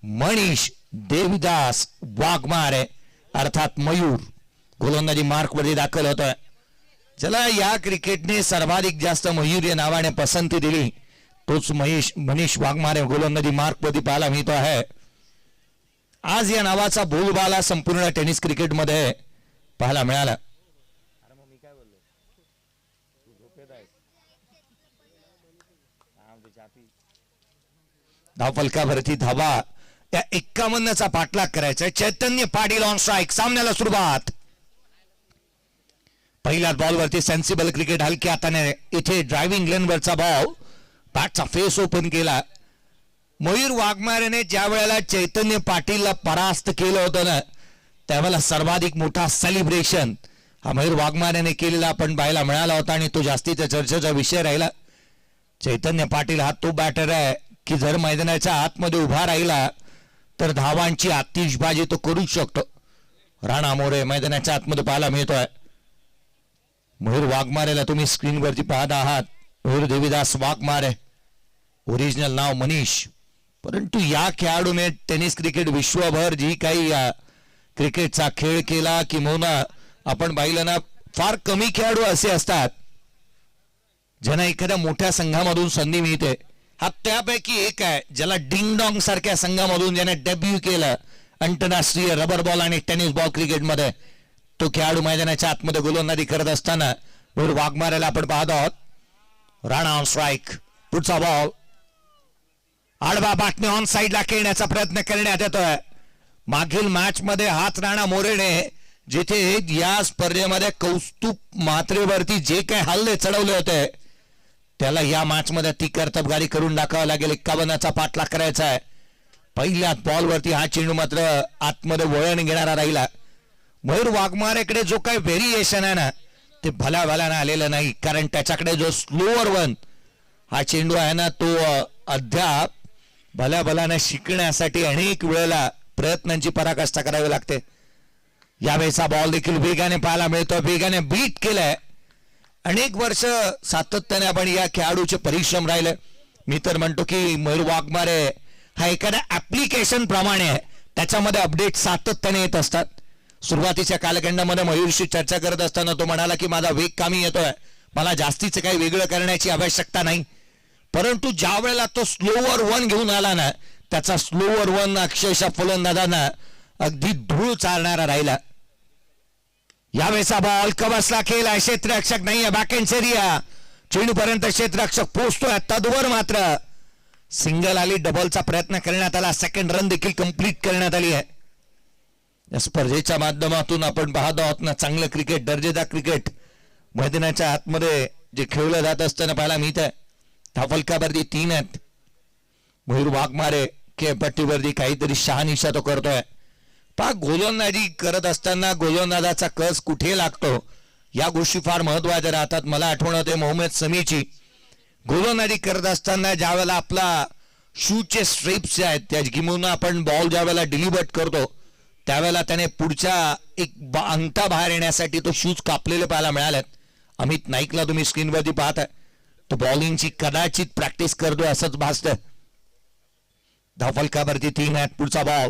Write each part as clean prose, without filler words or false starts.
मनीष देविदास वाघमारे अर्थात मयूर गोलंदाजी मार्क मध्ये दाखल होतोय. ज्याला या क्रिकेटने सर्वाधिक जास्त मयूर या नावाने पसंती दिली तोच मनीष वाघमारे गोलंदाजी मार्क मध्ये पाहायला मिळतो आहे. आज या नावाचा बोलबाला संपूर्ण टेनिस क्रिकेटमध्ये पाहायला मिळाला. धावफलकावरती धावा या 51चा पाठलाग करायचा. चैतन्य पाटील ऑन स्ट्राइक. सामन्याला सुरुवात. पहिल्या बॉलवरती सेन्सिबल क्रिकेट हलक्या हाताने इथे ड्रायव्हिंग लेनवरचा बॉल बॅटचा फेस ओपन केला. मयूर वाघमारेने ज्या वेळेला चैतन्य पाटीलला परास्त केलं होतं ना त्यावेळेला सर्वाधिक मोठा सेलिब्रेशन हा मयूर वाघमारेने केलेला आपण पाहायला मिळाला होता आणि तो जास्तीच्या चर्चेचा विषय राहिला. चैतन्य पाटील हा तो बॅटर आहे की जर मैदानाच्या आतमध्ये उभा राहिला तर धावांची आतिषबाजी तो करू शकतो. राणा मोरे मैदानाच्या आतमध्ये पाहायला मिळतोय. मयूर वाघमारेला तुम्ही स्क्रीनवरती पाहत आहात. मयूर देविदास वाघमारे ओरिजिनल नाव मनीष. परंतु या खेळाडूने टेनिस क्रिकेट विश्वभर जी काही क्रिकेटचा खेळ केला किंवा आपण पाहिलं ना फार कमी खेळाडू असे असतात ज्यांना एखाद्या मोठ्या संघामधून संधी मिळते. हा त्यापैकी एक आहे ज्याला डिंगडॉंग सारख्या संघामधून ज्याने डेब्यू केलं आंतरराष्ट्रीय रबर बॉल आणि टेनिस बॉल क्रिकेटमध्ये. तो खेळाडू मैदानाच्या आतमध्ये गोलंदाजी करत असताना मयूर वाघमारेला आपण पाहत आहोत. Rana on strike. पुढचा बॉल आडवा बाटणे ऑन साइडला खेळण्याचा प्रयत्न करण्यात येतोय. मागील मॅच मध्ये हाच राणा मोरेने जिथे या स्पर्धेमध्ये कौस्तुभ मात्रेवरती जे काही हल्ले चढवले होते त्याला या मॅच मध्ये ती कर्तबगारी करून दाखवावं लागेल. 51चा पाठलाग करायचा आहे. पहिल्या बॉलवरती हा चेंडू मात्र आतमध्ये वळण घेणारा राहिला. मयूर वाघमारेकडे जो काही व्हेरिएशन आहे ना ते भल्या भल्यानं आलेलं नाही कारण त्याच्याकडे जो स्लोअर वन हा चेंडू आहे ना तो अद्याप भल्या भल्यानं शिकण्यासाठी अनेक वेळेला प्रयत्नांची पराकाष्ठा करावी लागते. यावेळेचा बॉल देखील वेगाने पाहायला मिळतो. वेगाने बीट केलाय. अनेक वर्ष सातत्याने आपण या खेळाडूचे परिश्रम राहिले. मी तर म्हणतो की मयूर वाघमारे हा एखाद्या ऍप्लिकेशन प्रमाणे आहे. त्याच्यामध्ये अपडेट सातत्याने येत असतात. सुरुवातीच्या कालखंडामध्ये मयूरशी चर्चा करत असताना तो म्हणाला की माझा वेग कमी येतोय, मला जास्तीचं काही वेगळं करण्याची आवश्यकता नाही. परंतु ज्या वेळेला तो स्लोअर वन घेऊन आला ना त्याचा स्लोअर वन अक्षरशः फलंदाजांना अगदी धूळ चालणारा राहिला. यावेळेचा बॉल कवसला केला. क्षेत्ररक्षक नाहीये. बॅकहँड एरिया चेंडू पर्यंत क्षेत्ररक्षक पोहोचतोय. तदवर मात्र सिंगल आली. डबलचा प्रयत्न करण्यात आला. सेकंड रन देखील कंप्लीट करण्यात आली आहे. या स्पर्धेच्या माध्यमातून आपण पाहत आहोत ना चांगलं क्रिकेट दर्जेदार क्रिकेट मैदानाच्या आतमध्ये जे खेळलं जात असताना पाहायला मिळत आहे. धावफलकावरती 3 आहेत. मयूर वाघमारे खेळपट्टीवरती काहीतरी शहानिशा तो करतोय. पहा गोलंदाजी करत असताना गोलंदाजाचा कस कुठे लागतो या गोष्टी फार महत्वाच्या राहतात. मला आठवण होते मोहम्मद समीची गोलंदाजी करत असताना ज्यावेळेला आपला शूचे स्ट्रिप्स आहेत त्या घेऊन आपण बॉल ज्यावेळेला डिलिव्हर करतो त्यावेळेला त्याने पुढच्या एक अंगठा बाहेर येण्यासाठी तो शूज कापलेले पाहायला मिळालेत. अमित नाईकला तुम्ही स्क्रीनवरती पाहताय. तो बॉलिंगची कदाचित प्रॅक्टिस करतोय असंच भासतंय. धावफलकावरती 3 आहेत. पुढचा बॉल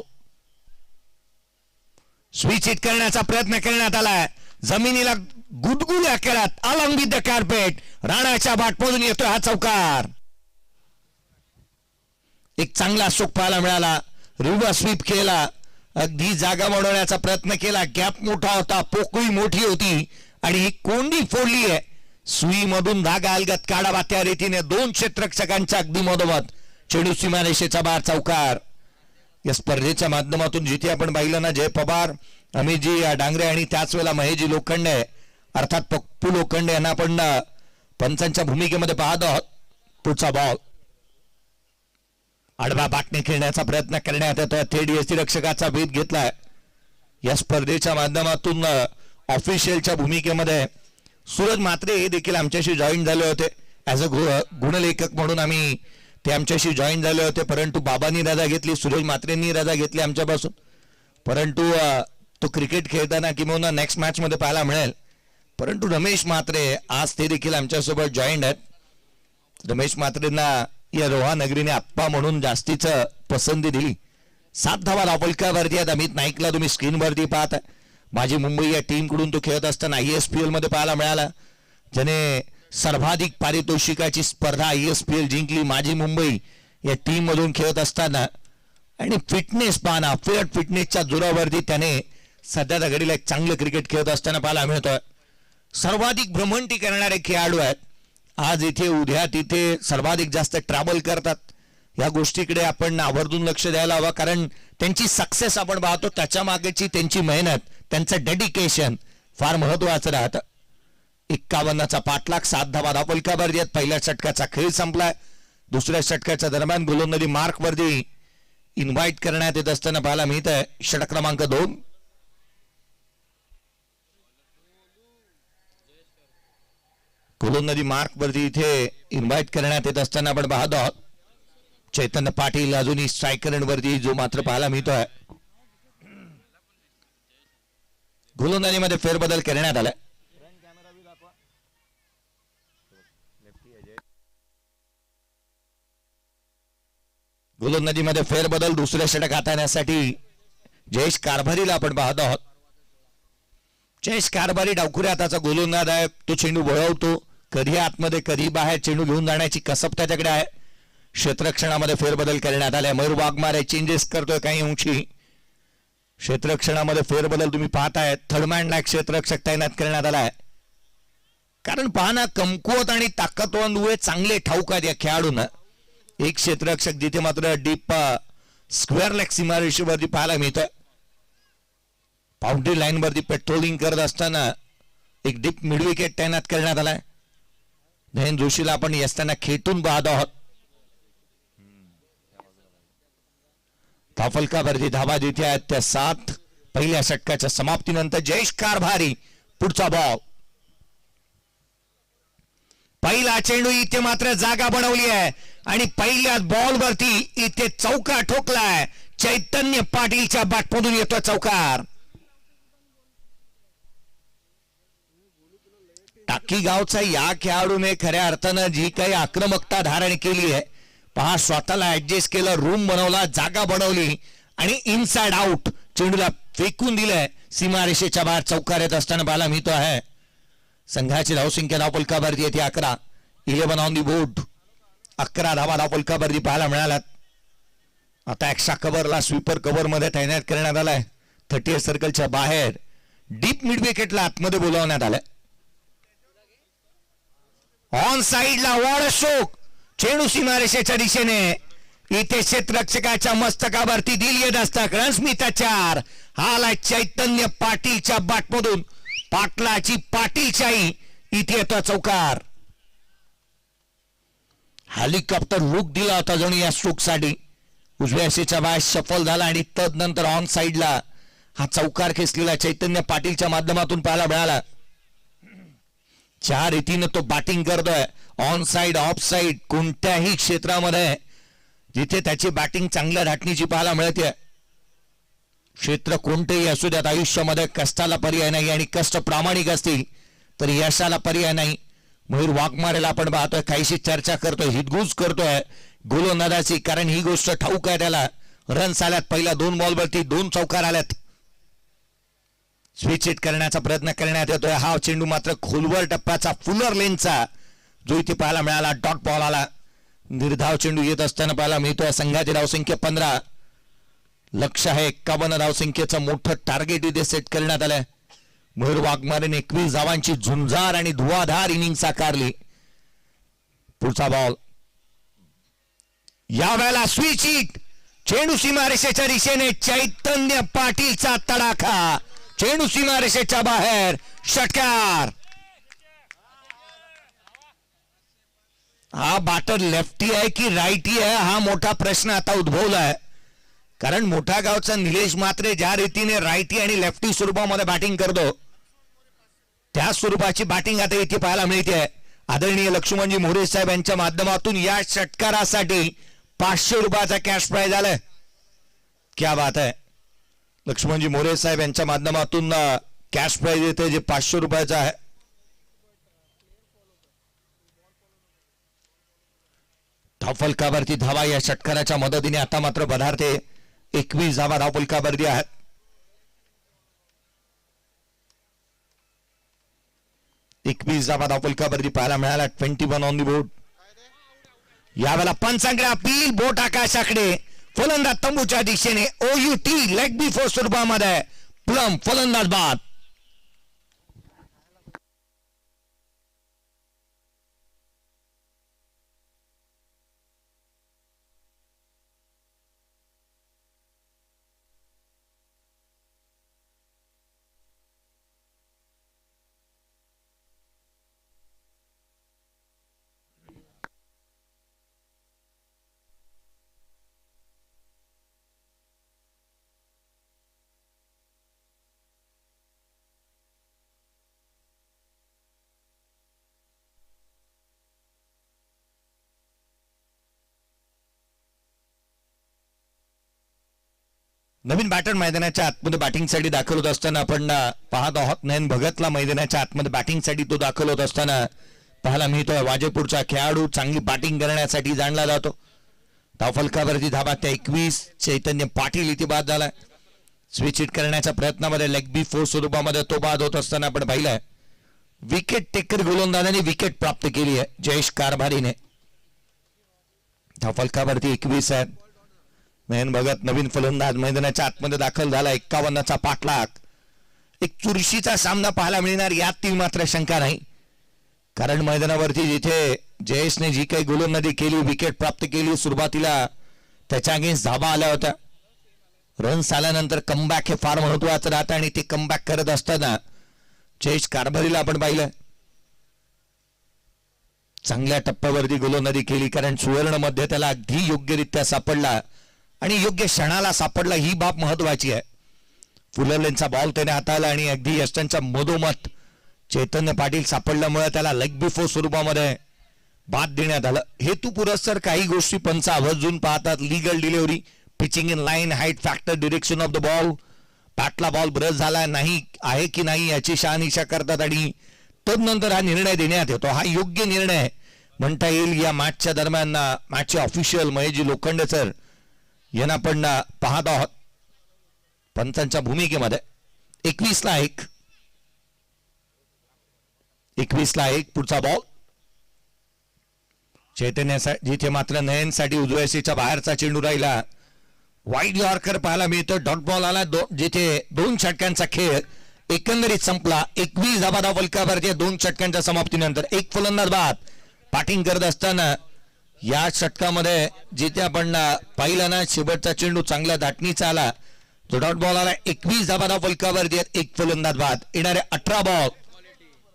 स्विच हिट करण्याचा प्रयत्न करण्यात आलाय. जमिनीला गुदगुल्या खेळात अलॉंग विथ द कार्पेट राणाच्या बाटमधून येतोय हा चौकार. एक चांगला स्ट्रोक पाहायला मिळाला. रिव्हर्स स्वीप केला. अगदी जागा वाढवण्याचा प्रयत्न केला. गॅप मोठा होता. पोकळी मोठी होती आणि ही कोंडी फोडली आहे. सुई मधून धागा अलगत काढावा त्या रीतीने 2 क्षेत्ररक्षकांच्या अगदी मधोमध चेंडू सीमारेषेचा बाहेर चौकार. या स्पर्धेच्या माध्यमातून जिथे आपण पाहिलं ना जय पवार अमितजी डांगरे आणि त्याच वेळेला महेशजी लोखंडे अर्थात पप्पू लोखंडे यांना आपण पंचांच्या भूमिकेमध्ये पाहत आहोत. पुढचा बॉल आडवा बाटणे खेळण्याचा प्रयत्न करण्यात येतोय. थेट यष्टिरक्षकाचा भेद घेतलाय. या स्पर्धेच्या माध्यमातून ऑफिशियलच्या भूमिकेमध्ये सूरज म्हात्रे हे देखील आमच्याशी जॉईन झाले होते. ॲज अ गुणलेखक म्हणून आम्ही ते आमच्याशी जॉईन झाले होते. परंतु बाबांनी रजा घेतली. सूरज म्हात्रेंनी रजा घेतली आमच्यापासून. परंतु तो क्रिकेट खेळताना किंवा नेक्स्ट मॅच मध्ये पाहायला मिळेल. परंतु रमेश म्हात्रे आज ते देखील आमच्यासोबत जॉईंड आहेत. रमेश म्हात्रेंना या रोहा नगरीने आप्पा म्हणून जास्तीचं पसंती दिली. 7 धावा धावफलकावरती आहेत. अमित नाईकला तुम्ही स्क्रीनवरती पाहता. माझी मुंबई या टीम कडून तो खेळत असताना ISPL मध्ये पाहायला मिळाला, ज्याने सर्वाधिक पारितोषिकाची स्पर्धा ISPL जिंकली माझी मुंबई या टीम मधून खेळत असताना. आणि फिटनेस पाहना, फिटनेसच्या जोरावरती त्याने सध्याच्या घडीला एक चांगलं क्रिकेट खेळत असताना पाहायला मिळतोय. सर्वाधिक भ्रमंती करणारे खेळाडू आहेत. आज इथे उद्या तिथे सर्वाधिक जास्त ट्रॅव्हल करतात. या गोष्टीकडे आपण आवर्जून लक्ष द्यायला हवं, कारण त्यांची सक्सेस आपण पाहतो त्याच्या मागेची त्यांची मेहनत, त्यांचं डेडिकेशन फार महत्वाचं राहतं. 51चा पाठलाग, 7 धावा धावफलकावरती आहेत. पहिल्या षटकाचा खेळ संपलाय. दुसऱ्या षटकाच्या दरम्यान गोलंदाजी मार्कवरती इन्व्हाइट करण्यात येत असताना पाहायला मिळत आहे. षटक क्रमांक 2. गोलंदाजी मार्कवरती इथे इन्व्हाइट करण्यात येत असताना आपण पाहतो आहोत. चैतन्य पाटील अजूनही स्ट्रायकर वरती जो मात्र पाहायला मिळतोय. गोलंदाजीमध्ये फेरबदल करण्यात आलाय. गोलंदाजीमध्ये फेरबदल, दुसरे षटक हाताळण्यासाठी जयेश कारभारीला आपण पाहत आहोत. जयेश कारभारी डावखुऱ्या हाताचा गोलंदाज आहे. तो चेंडू वळवतो, कधी आतमध्ये कधी बाहेर चेंडू घेऊन जाण्याची कसब त्याच्याकडे आहे. क्षेत्ररक्षणामध्ये फेरबदल करण्यात आलाय. मयूर वाघमारे चेंजेस करतोय काही अंशी. क्षेत्ररक्षणामध्ये फेरबदल तुम्ही पाहताय. थर्डमॅनला क्षेत्ररक्षक तैनात करण्यात आलाय. कारण पाहना, कमकुवत आणि ताकदवान दुवे चांगले ठाऊक आहेत या खेळाडूंना. एक क्षेत्ररक्षक जिथे मात्र डीप स्क्वेअर लेग सीमारेषेवरती पाहायला मिळतं. बाउंड्री लाईन वरती पेट्रोलिंग करत असताना एक डीप मिड विकेट तैनात करण्यात आलाय. नयन जोशीला आपण असताना खेटून पाहत आहोत. धावफलकावरती धावा जिथे आहेत त्या 7. पहिल्या षटकाच्या समाप्तीनंतर जयेश कारभारी पुढचा बॉल. पहिला चेंडू इथे मात्र जागा बनवली आहे आणि पहिल्या बॉल वरती इथे चौकार ठोकलाय. चैतन्य पाटीलच्या बॅटमधून येतो चौकार. टाकी गावचा या खेळाडूने खऱ्या अर्थानं जी काही आक्रमकता धारण केली आहे पहा, स्वतःला ऍडजस्ट केलं, रूम बनवला, जागा बनवली आणि इनसाइड आउट चेंडूला फेकून दिलंय. सीमारेषेच्या बाहेर चौकार येत असताना पाहायला मिळतो आहे. संघाची धावसंख्या धावफलकावरती येते 11. 11 ऑन दी बोर्ड. 11 धावा धावफलकावरती पाहायला मिळाल्यात. आता एक्स्ट्रा कव्हरला स्वीपर कव्हर मध्ये तैनात करण्यात आलाय. 30 सर्कलच्या बाहेर डीप मिड विकेटला आतमध्ये बोलावण्यात आलंय. ऑन साइडला वॉड शोक चेंडू सीमारेषेच्या दिशेने. इथे क्षेत्ररक्षकाच्या मस्तकावरती दिल येत असता. रनस्मिता 4. हा चैतन्य पाटीलच्या बॅटमधून पाटलाची पाटीलशाही. इथे येतो चौकार. हेलिकॉप्टर लुक दिला होता जणू या स्ट्रोक साठी. उजव्या असेच्या बाहेर सफल झाला आणि तदनंतर ऑन साइडला हा चौकार खेचलेला चैतन्य पाटीलच्या माध्यमातून पाहायला मिळाला. 4 रीतीने तो बॅटिंग करतोय. ऑन साइड, ऑफ साइड, कोणत्याही क्षेत्रामध्ये जिथे त्याची बॅटिंग चांगल्या धाटणीची पाहायला मिळते. क्षेत्र कोणतेही असू द्यात, आयुष्यामध्ये कष्टाला पर्याय नाही आणि कष्ट प्रामाणिक असतील तर यशाला पर्याय नाही. मयूर वाघमारेला आपण पाहतोय काहीशी चर्चा करतोय, हितगुज करतोय गोलंदाजाची, कारण ही गोष्ट ठाऊक आहे त्याला. रन्स आल्यात पहिल्या 2 बॉलवरती 2 चौकार आल्यात. स्विच हिट करण्याचा प्रयत्न करण्यात येतोय. हा चेंडू मात्र खोलवर टप्प्याचा फुलर लेनचा जो इथे पाहायला मिळाला. डॉट बॉल आला. निर्धाव चेंडू येत असताना पाहायला मिळतोय. संघाची धावसंख्या 15. लक्ष आहे 51 धावसंख्येचं मोठं टार्गेट इथे सेट करण्यात आलंय. मयूर वाघमारेने 21 धावांची झुंजार आणि धुवाधार इनिंग साकारली. पुढचा बॉल. यावेळेला स्विच हिट. चेंडू सीमारेषेच्या दिशेने. चैतन्य पाटीलचा तडाखा. चेंडू सीमारेषेच्या बाहेर. षटकार. हा बॅटर लेफ्टी आहे की राईटी आहे हा मोठा प्रश्न आता उद्भवला आहे. कारण मोठा गावचा निलेश मात्रे ज्या रीतीने राईटी आणि लेफ्टी स्वरूपामध्ये बॅटिंग करतो त्या स्वरूपाची बॅटिंग आता इथे पाहायला मिळते. आदरणीय लक्ष्मणजी मोरे साहेब यांच्या माध्यमातून या षटकारासाठी 500 रुपयाचा कॅश प्राइज आलाय. क्या बात आहे. लक्ष्मणजी मोरे साहेब यांच्या माध्यमातून कॅश प्राइज येते जे 500 रुपयाचा आहे. धावफलकावरती धावा या षटकाराच्या मदतीने आता मात्र पदार्थे 21 धावा धावफलकावरती आहेत. धावफलकावरती पाहायला मिळाला. 21 ऑन दी बोर्ड. यावेळेला पंचांकडे अपील, बोट आकाशाकडे, फलंदाज तंबूच्या दिशेने. OUT लेग बिफोर स्वरूपामध्ये प्लम फलंदाज बाद. नवीन बॅटर मैदानाच्या आतमध्ये बॅटिंगसाठी दाखल होत असताना आपण पाहत आहोत. नयन भगतला मैदानाच्या आतमध्ये बॅटिंगसाठी तो दाखल होत असताना पाहायला मिळतोय. वाजेपूरचा खेळाडू चांगली बॅटिंग करण्यासाठी जाणला जातो. धावफलकावरती धाबा त्या 21. चैतन्य पाटील इथे बाद झालाय. स्विच हिट करण्याच्या प्रयत्नामध्ये लेग बी फोर स्वरूपामध्ये तो बाद होत असताना आपण पाहिलंय. विकेट टेकर गोलंदाजाने विकेट प्राप्त केली आहे जयेश कारभारीने. धावफलकावरती 21 आहेत. नयन भगत नवीन फलंदाज मैदानाच्या आतमध्ये दाखल झाला. 51चा पाठलाग. एक चुरशीचा सामना पाहायला मिळणार यात ती मात्र शंका नाही. कारण मैदानावरती जिथे जयेशने जी काही गोलंदाजी केली, विकेट प्राप्त केली, सुरुवातीला त्याच्या अगेन्स्ट धाबा आल्या होत्या. रन्स आल्यानंतर कमबॅक हे फार महत्वाचं राहतं आणि ते कमबॅक करत असताना जयेश कारभारीला आपण पाहिलं चांगल्या टप्प्यावरती गोलंदाजी केली. कारण सुवर्ण मध्ये त्याला अगदी योग्यरित्या सापडला आणि योग्य क्षणाला सापडला, ही बाब महत्वाची आहे. फुलरलेनचा बॉल त्याने हाताळला आणि अगदी यष्टांच्या मधोमध चैतन्य पाटील सापडल्यामुळे त्याला लेग बिफोर स्वरूपामध्ये बाद देण्यात आलं. हेतू पुरस्सर काही गोष्टी पंच आवर्जून पाहतात. Legal delivery, pitching in line, height factor, direction of the ball, बॅटला बॉल ब्रश झाला नाही आहे की नाही याची शहानिशा करतात आणि तदनंतर हा निर्णय देण्यात येतो. हा योग्य निर्णय म्हणता येईल. या मॅचच्या दरम्यान मॅचचे ऑफिशियल महेशजी लोखंडे सर यांना आपण पाहत आहोत पंचांच्या भूमिकेमध्ये. 21ला 1 पुढचा बॉल चैतन्यासाठी, जिथे मात्र नयनसाठी उजव्याशीच्या बाहेरचा चेंडू राहिला. वाईड यॉर्कर पाहायला मिळतो. डॉट बॉल आला. जिथे 2 षटकांचा खेळ एकंदरीत संपला. 21 धावा धावफलकावरती 2 षटकांच्या समाप्तीनंतर 1 फलंदाज बाद. बॅटिंग करत असताना या षटकामध्ये जिथे आपण पाहिलं ना, शेवटचा चेंडू चांगल्या धाटणीचा आला. तो डॉट बॉल आला. 21 धावा धावफलकावरती 1 फलंदाज बाद. येणारे 18 बॉल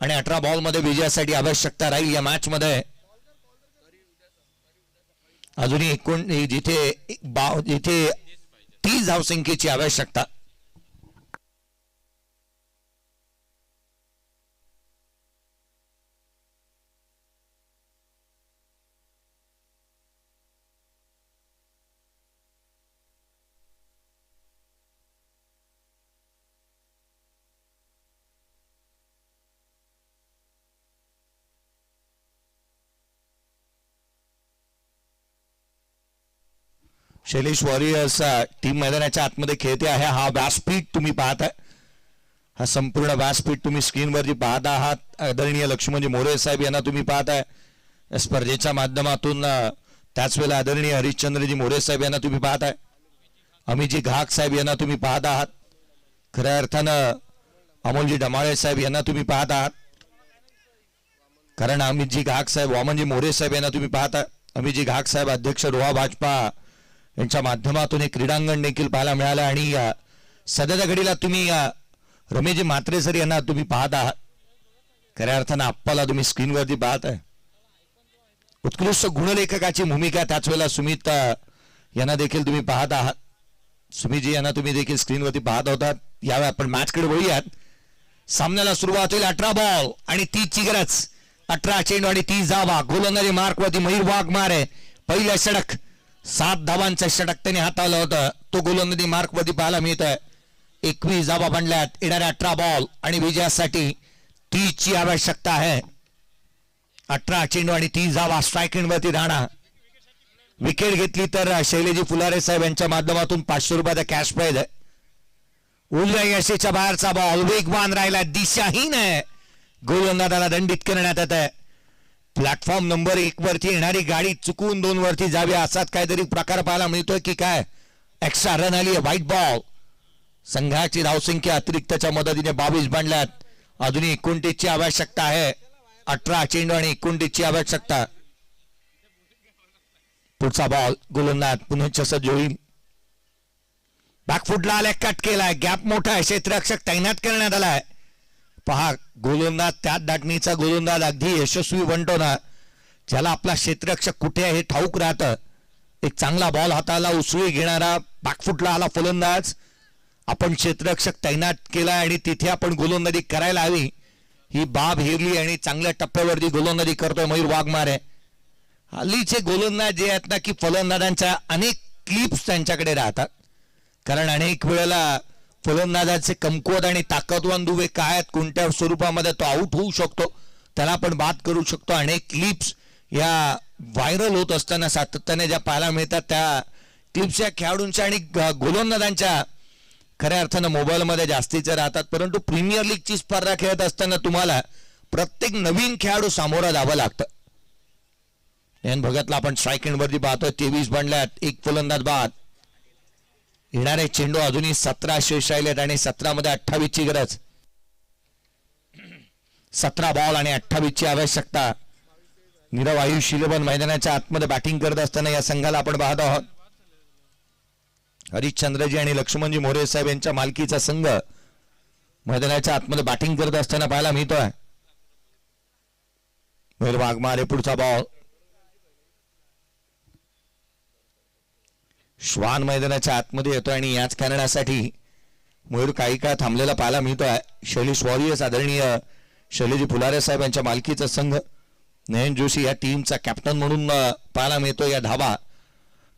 आणि 18 बॉल मध्ये विजयासाठी आवश्यकता राहील या मॅच मध्ये. अजूनही जिथे 30 धावसंख्येची आवश्यकता. शैलेश वॉरियर्स टीम मैदानाच्या आतमध्ये खेळते आहे. हा व्यासपीठ तुम्ही पाहताय. हा संपूर्ण व्यासपीठ तुम्ही स्क्रीनवरती पाहत आहात. आदरणीय लक्ष्मणजी मोरे साहेब यांना तुम्ही पाहताय या स्पर्धेच्या माध्यमातून. त्याच वेळेला आदरणीय हरिश्चंद्रजी मोरे साहेब यांना तुम्ही पाहताय. अमितजी घाक साहेब यांना तुम्ही पाहत आहात. खऱ्या अर्थानं अमोलजी डमाळे साहेब यांना तुम्ही पाहत आहात. कारण अमितजी घाक साहेब, वामनजी मोरे साहेब यांना तुम्ही पाहताय. अमितजी घाक साहेब अध्यक्ष रोहा भाजपा यांच्या माध्यमातून एक क्रीडांगण देखील पाहायला मिळालं आणि सध्याच्या घडीला तुम्ही रमेशजी म्हात्रे सर यांना तुम्ही पाहत आहात. खऱ्या अर्थानं आप्पाला तुम्ही स्क्रीनवरती पाहत आहे. उत्कृष्ट गुणलेखकाची भूमिका. त्याच वेळेला सुमित यांना देखील तुम्ही पाहत आहात. सुमितजी यांना तुम्ही देखील स्क्रीनवरती पाहत होतात. यावेळी आपण मॅचकडे वळूयात. सामन्याला सुरुवात होईल. 18 बॉल आणि 30ची गरज. 18 चेंडू आणि 30 धावा. गोलंदाजी मार्कवरती मयूर वाघमारे. पहिल्या षटक 7 धावांचं षटक त्याने हाताळलं होतं. तो गोलंदाजी मार्कवरती पाहायला मिळत आहे. 21 धावा बनल्यात. येणाऱ्या 18 बॉल आणि विजयासाठी 30ची आवश्यकता आहे. 18 चेंडू आणि 30 धावा. स्ट्राईक एंडवरती राहणार. विकेट घेतली तर शैलेजी फुलारे साहेब यांच्या माध्यमातून 500 रुपयाचा कॅश प्राइज आहे. उजव्या यशीच्या बाहेरचा बॉल वेगवान राहिला, दिशाहीन आहे, गोलंदाजाला दंडित करण्यात येत आहे. प्लॅटफॉर्म नंबर 1 वरती येणारी गाडी चुकून 2 वरती जावी असाच काहीतरी प्रकार पाहायला मिळतोय की काय. एक्स्ट्रा रन आली आहे, व्हाईट बॉल. संघाची धावसंख्या अतिरिक्तच्या मदतीने 22 बनल्यात. अजूनही 29 ची आवश्यकता आहे. 18 चेंडू आणि 29 ची आवश्यकता. पुढचा बॉल गोलंदाज पुन्हा सज्ज होईल. बॅकफुटला आल्या, कट केलाय, गॅप मोठा आहे, क्षेत्ररक्षक तैनात करण्यात आलाय. पहा गोलंदाज, त्यात दाटणीचा गोलंदाज अगदी यशस्वी बनतो ना, ज्याला आपला क्षेत्ररक्षक कुठे आहे हे ठाऊक राहतं. एक चांगला बॉल हाताला उसळी घेणारा बॅकफुटला आला फलंदाज. आपण क्षेत्ररक्षक तैनात केला आणि तिथे आपण गोलंदाजी करायला हवी, ही बाब हेरली आणि चांगल्या टप्प्यावरती गोलंदाजी करतोय मयूर वाघमारे. हल्लीचे गोलंदाज जे आहेत ना की फलंदाजांच्या अनेक क्लिप्स त्यांच्याकडे राहतात, कारण अनेक वेळेला फलंदाजाचे कमकुवत आणि ताकदवान दुवे काय आहेत, कोणत्या स्वरूपामध्ये तो आउट होऊ शकतो, त्याला आपण बात करू शकतो. अनेक क्लिप्स या व्हायरल होत असताना सातत्याने ज्या पाहायला मिळतात, त्या क्लिप्स या खेळाडूंच्या आणि गोलंदाजांच्या खऱ्या अर्थानं मोबाईलमध्ये जास्तीचे राहतात. परंतु प्रीमियर लीगची स्पर्धा खेळत असताना तुम्हाला प्रत्येक नवीन खेळाडू सामोरं जावं लागतं. एन भगतला आपण स्ट्राईक एंडवरती पाहतोय, 23 बनल्यात, एक फलंदाज बाद. येणारे चेंडू अजूनही 17 शेष राहिलेत आणि 17 मध्ये 28 ची गरज. 17 बॉल आणि 28 ची आवश्यकता. नीरव आयुष 11 मैदानाच्या आतमध्ये बॅटिंग करत असताना या संघाला आपण पाहत आहोत. हरिश्चंद्रजी आणि लक्ष्मणजी मोरे साहेब यांच्या मालकीचा संघ मैदानाच्या आतमध्ये बॅटिंग करत असताना पाहायला मिळतोय. मयूर वाघमारे पुढचा बॉल. श्वान मैदानाच्या आतमध्ये येतोय आणि याच कारणासाठी मयूर काही काळ थांबलेला पाहायला मिळतोय. शैलेश वॉरियर्स आदरणीय शैलेजी फुलारे साहेब यांच्या मालकीचा संघ, नयन जोशी या टीमचा कॅप्टन म्हणून पाहायला मिळतो. या धावा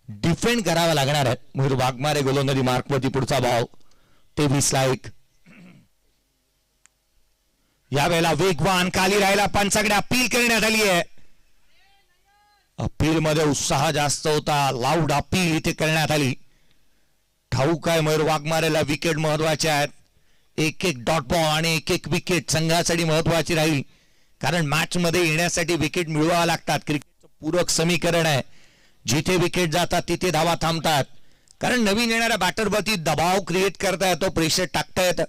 डिफेंड करावा लागणार आहे. मयूर वाघमारे गोलंदाजी मार्कवरती पुढचा बॉल. 23 ला 1. यावेळेला वेगवान खाली राहिला, पंचाकडे अपील करण्यात आली आहे. अपील मध्ये उत्साह जास्त होता, लाऊड अपील इथे करण्यात आली. ठाऊक आहे मयूर वाघमारेला विकेट महत्वाचे आहेत. एक एक डॉट बॉल आणि एक एक विकेट संघासाठी महत्वाची राहील, कारण मॅच मध्ये येण्यासाठी विकेट मिळवावा लागतात. क्रिकेटचं पूरक समीकरण आहे, जिथे विकेट जातात तिथे धावा थांबतात. कारण नवीन येणाऱ्या बॅटरवरती दबाव क्रिएट करता येतो, प्रेशर टाकता येतं.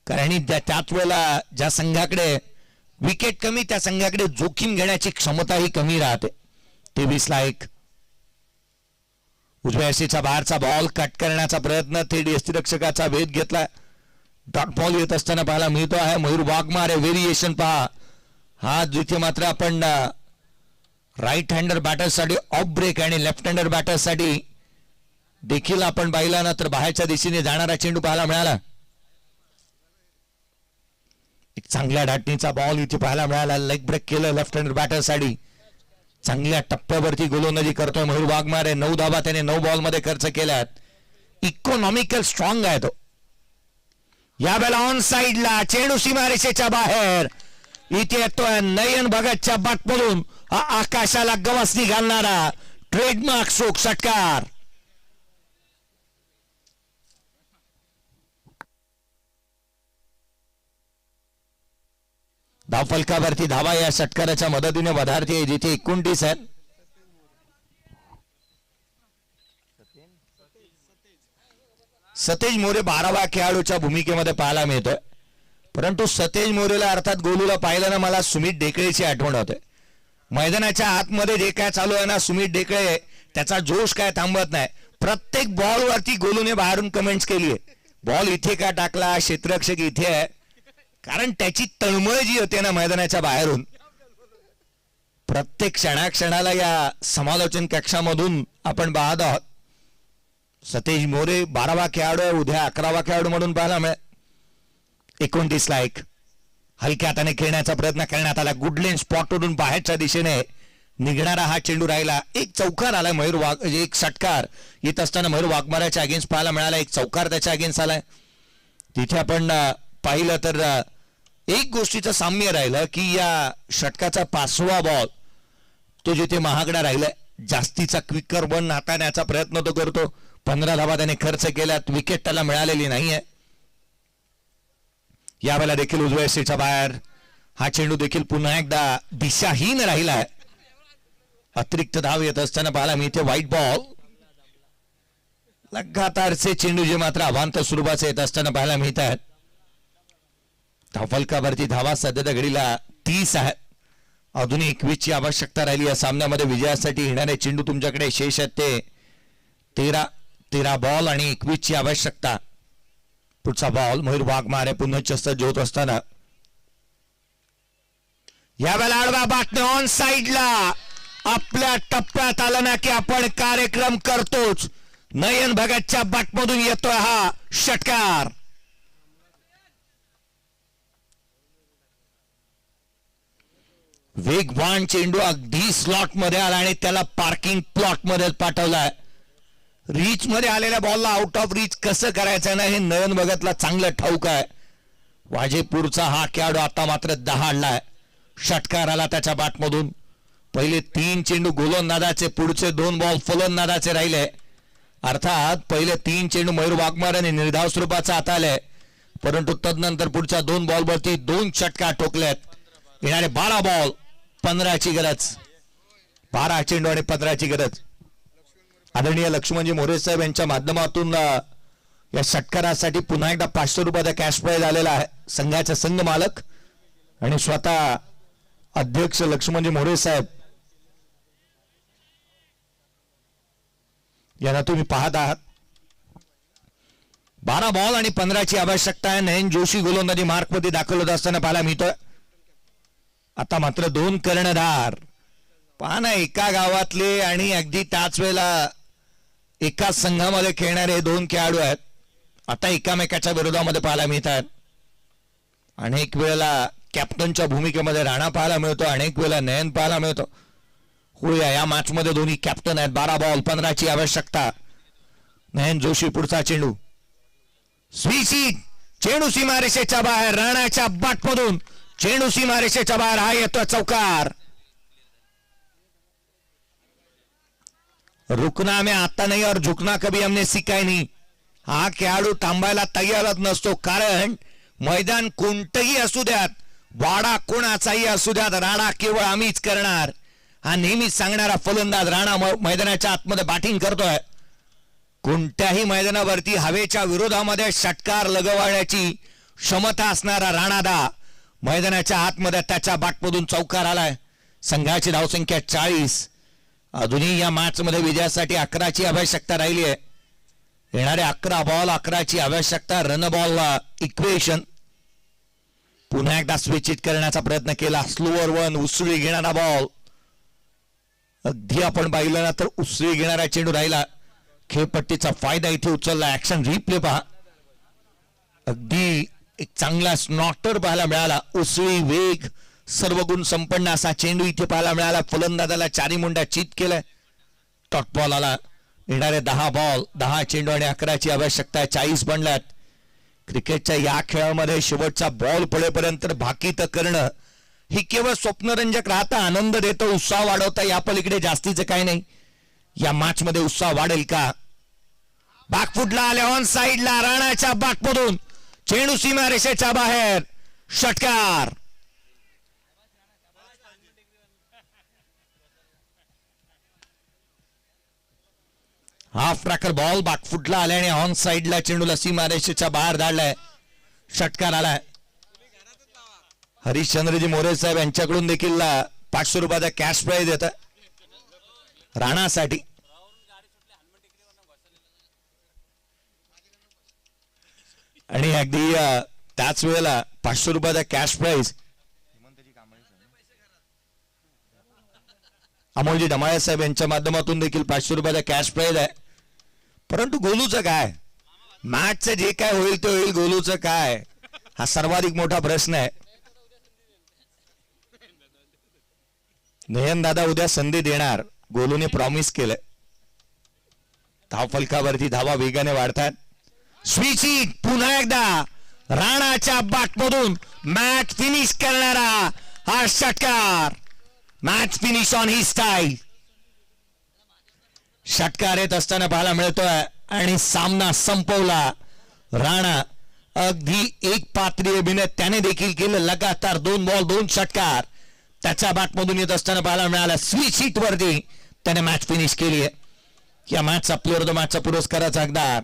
कारण त्याच वेळेला ज्या संघाकडे विकेट कमी, त्या संघाकडे जोखीम घेण्याची क्षमता ही कमी राहते. 23 ला 1. उजव्या यष्टीच्या बाहेरचा बॉल कट करण्याचा प्रयत्न, थेट यष्टीरक्षकाचा भेद घेतला. डॉट बॉल येत असताना पाहायला मिळतो आहे. मयूर वाघमारे व्हेरिएशन पहा, हा जिथे मात्र आपण राईट हँडर बॅटरसाठी ऑफ ब्रेक आणि लेफ्ट हँडर बॅटरसाठी देखील आपण पाहिला ना, तर बाहेरच्या दिशेने जाणारा चेंडू पाहायला मिळाला. एक चांगल्या धाटणीचा बॉल इथे पाहायला मिळाला, लेग ब्रेक केलं लेफ्ट हँडर बॅटरसाठी. चांगल्या टप्प्यावरती गोलंदाजी करतोय मयूर वाघमारे. 9 धावा त्याने 9 बॉल मध्ये खर्च केल्यात. इकॉनॉमिकल स्ट्रॉंग आहे तो. यावेळेला ऑन साइडला चेंडू सीमारेषेच्या बाहेर. इथे येतोय नयन भगतच्या बॅटमधून आकाशाला गवसणी घालणारा ट्रेडमार्क स्ट्रोक षटकार. धावफलकावरती धावा या षटकाराच्या मदतीने वधारते, जिथे 29 आहेत. सतेज मोरे 12व्या खेळाडूच्या भूमिकेमध्ये पाहायला मिळतोय. परंतु सतेज मोरेला अर्थात गोलूला पाहिलं ना, मला सुमित डेकळेची आठवण होते. मैदानाच्या आतमध्ये जे काय चालू आहे ना, सुमित डेकळे त्याचा जोश काय थांबत नाही. प्रत्येक बॉल वरती गोलूने बाहेरून कमेंट्स केली आहे, बॉल इथे का टाकला, क्षेत्ररक्षक इथे आहे. कारण त्याची तळमळ जी होते ना मैदानाच्या बाहेरून, प्रत्येक क्षणाक्षणाला या समालोचन कक्षामधून आपण पाहत आहोत. सतेज मोरे 12वा खेळाडू, उद्या 11वा खेळाडू म्हणून पाहायला मिळेल. 29 ला 1. हलक्या हाताने खेळण्याचा प्रयत्न करण्यात आला. गुडलेन स्पॉटवरून बाहेरच्या दिशेने निघणारा हा चेंडू राहिला. एक चौकार आलाय मयूर एक षटकार येत असताना मयूर वाघमाऱ्याच्या अगेन्स्ट पाहायला मिळाला. एक चौकार त्याच्या अगेन्स्ट आलाय. तिथे आपण पाहिलं तर एक गोष्टीचं साम्य राहिलं की या षटकाचा 5वा बॉल तो जिथे महागडा राहिलाय, जास्तीचा क्विकर वन हाताळण्याचा प्रयत्न तो करतो. 15 धावा त्याने खर्च केल्यात, विकेट त्याला मिळालेली नाहीये. यावेळेला देखील उजव्या सीटच्या बाहेर हा चेंडू देखील पुन्हा एकदा दिशाहीन राहिलाय. अतिरिक्त धाव येत असताना पाहायला मिळते. White ball. लगातारचे चेंडू जे मात्र अवांतर स्वरूपाचे येत असताना पाहायला मिळत आहेत. धावफलकावरती धावा सध्या घडीला 30 आहेत. अजूनही 21 ची आवश्यकता राहिली या सामन्यामध्ये विजयासाठी. येणारे चेंडू तुमच्याकडे शेष आहेत ते 13 बॉल आणि 21 ची आवश्यकता. पुढचा बॉल मयूर वाघमारे पुन्हा सज्ज होत असताना यावेळेला आडवा बाटणे ऑन साइडला. आपल्या टप्प्यात आला ना की आपण कार्यक्रम करतोच. नयन भगतच्या बाटमधून येतोय हा षटकार. वेगवान चेंडू अगदी स्लॉट मध्ये आला आणि त्याला पार्किंग प्लॉट मध्ये पाठवलाय. रीच मध्ये आलेल्या बॉलला आउट ऑफ रीच कसं करायचं ना हे नयन भगतला चांगलं ठाऊक आहे. वाजेपूरचा हा खेळाडू आता मात्र 10 आणलाय. षटकार आला त्याच्या बॅटमधून. पहिले 3 चेंडू गोलंदाजाचे, पुढचे 2 बॉल फलंदाजाचे राहिले. अर्थात पहिले 3 चेंडू मयूर वाघमारेने निर्धाव स्वरूपाचा हाताळले, परंतु तदनंतर पुढच्या 2 बॉलवरती 2 षटकार ठोकलेत. येणारे 12 बॉल 15 ची गरज. 12 चेंडू आणि 15 ची गरज. आदरणीय लक्ष्मणजी मोरे साहेब यांच्या माध्यमातून या षटकारासाठी पुन्हा एकदा 500 रुपयाचा कॅश प्राइज आलेला आहे. संघाचे संघ मालक आणि स्वतः अध्यक्ष लक्ष्मणजी मोरे साहेब यांना तुम्ही पाहत आहात. 12 बॉल आणि 15 ची आवश्यकता आहे. नयन जोशी गोलंदाजी मार्क मध्ये दाखल होत असताना पाहायला मिळतोय. आता मात्र 2 कर्णधार पहा ना, एका गावातले आणि अगदी त्याच वेळेला एकाच संघामध्ये खेळणारे 2 खेळाडू आहेत. आता एकामेकाच्या विरोधामध्ये पाहायला मिळतात. अनेक वेळेला कॅप्टनच्या भूमिकेमध्ये राणा पाहायला मिळतो, अनेक वेळेला नयन पाहायला मिळतो. होऊया या मॅच मध्ये दोन्ही कॅप्टन आहेत. 12 बॉल 15 ची आवश्यकता. नयन जोशी पुढचा चेंडू स्वीचिंग. चेंडू सीमारेषेच्या बाहेर. राणाच्या बॅटमधून चेंडू सीमारेषेच्या बाहेर. हा येतो चौकार. रुकना में आता नहीं और झुकना कभी हमने सीखा नहीं. हा खेळाडू थांबायला तयारच नसतो, कारण मैदान कोणतंही असू द्यात, वाडा कोणाचाही असू द्यात, राणा केवळ आम्हीच करणार हा नेहमीच सांगणारा फलंदाज. राणा मैदानाच्या आतमध्ये बॅटिंग करतोय. कोणत्याही मैदानावरती हवेच्या विरोधामध्ये षटकार लगवण्याची क्षमता असणारा राणादा मैदानाच्या आतमध्ये त्याच्या बॅटमधून चौकार आलाय. संघाची धावसंख्या 40. अजूनही या मॅच मध्ये विजयासाठी 11 ची आवश्यकता राहिली आहे. येणारे 11 बॉल 11 ची आवश्यकता. रन बॉल इक्वेशन पुन्हा एकदा स्विच करण्याचा प्रयत्न केला. स्लोअर वन उसळी घेणारा बॉल. अगदी आपण पाहिलं ना तर उसळी घेणारा चेंडू राहिला. खेळपट्टीचा फायदा इथे उचलला. ऍक्शन रिप्ले पहा. अगदी एक चांगला स्नॉटर पाहायला मिळाला. उसळी वेग सर्व गुण संपन्न असा चेंडू इथे पाहायला मिळाला. फलंदाजाला 4 मुंड्या चित केलंय. टॉट बॉल आला. येणारे 10 बॉल 10 चेंडू आणि 11 ची आवश्यकता आहे. 40 बनल्यात. क्रिकेटच्या या खेळामध्ये शेवटचा बॉल पडेपर्यंत भाकीत करणं ही केवळ स्वप्नरंजक राहता, आनंद देतो, उत्साह वाढवता. या पलीकडे जास्तीचं काही नाही. या मॅच मध्ये उत्साह वाढेल का? बॅकफुटला आले ऑन साइडला. राणाच्या बॅटमधून चेंडू सीमारेषेच्या बाहेर. षटकार. हाफ ट्रॅकर बॉल बॅकफुटला आल्याने ऑन साइडला चेंडूला सीमारेषेच्या बाहेर धाडलाय. षटकार आलाय. हरिश्चंद्रजी मोरे साहेब यांच्याकडून देखील 500 रुपयाचा कॅश प्राइज येत राणासाठी. आणि अगदी त्याच वेळेला 500 रुपयाचा कॅश प्राइज अमोलजी डमाळे साहेब यांच्या माध्यमातून देखील 500 रुपयाचा कॅश प्राइज आहे. परंतु गोलूचं काय? मॅचचं जे काय होईल ते होईल, गोलूचं काय हा सर्वाधिक मोठा प्रश्न आहे. नयन दादा उद्या संधी देणार, गोलूने प्रॉमिस केलंय. धावफलकावरती धावा वेगाने वाढतात. स्विचिंग पुन्हा एकदा राणाच्या बॅटमधून मॅच फिनिश करणारा हा षटकार. Match finish on he style. षटकार येत असताना पाहायला मिळतोय आणि सामना संपवला. राणा अगदी एक पात्री अभिनय त्याने देखील केलं. लगातार 2 बॉल 2 षटकार त्याच्या बॅटमधून येत असताना पाहायला मिळाला. स्वीट शीट वरती त्याने मॅच फिनिश केली आहे. या मॅचचा प्लेअर ऑफ द मॅचचा पुरस्काराचा हकदार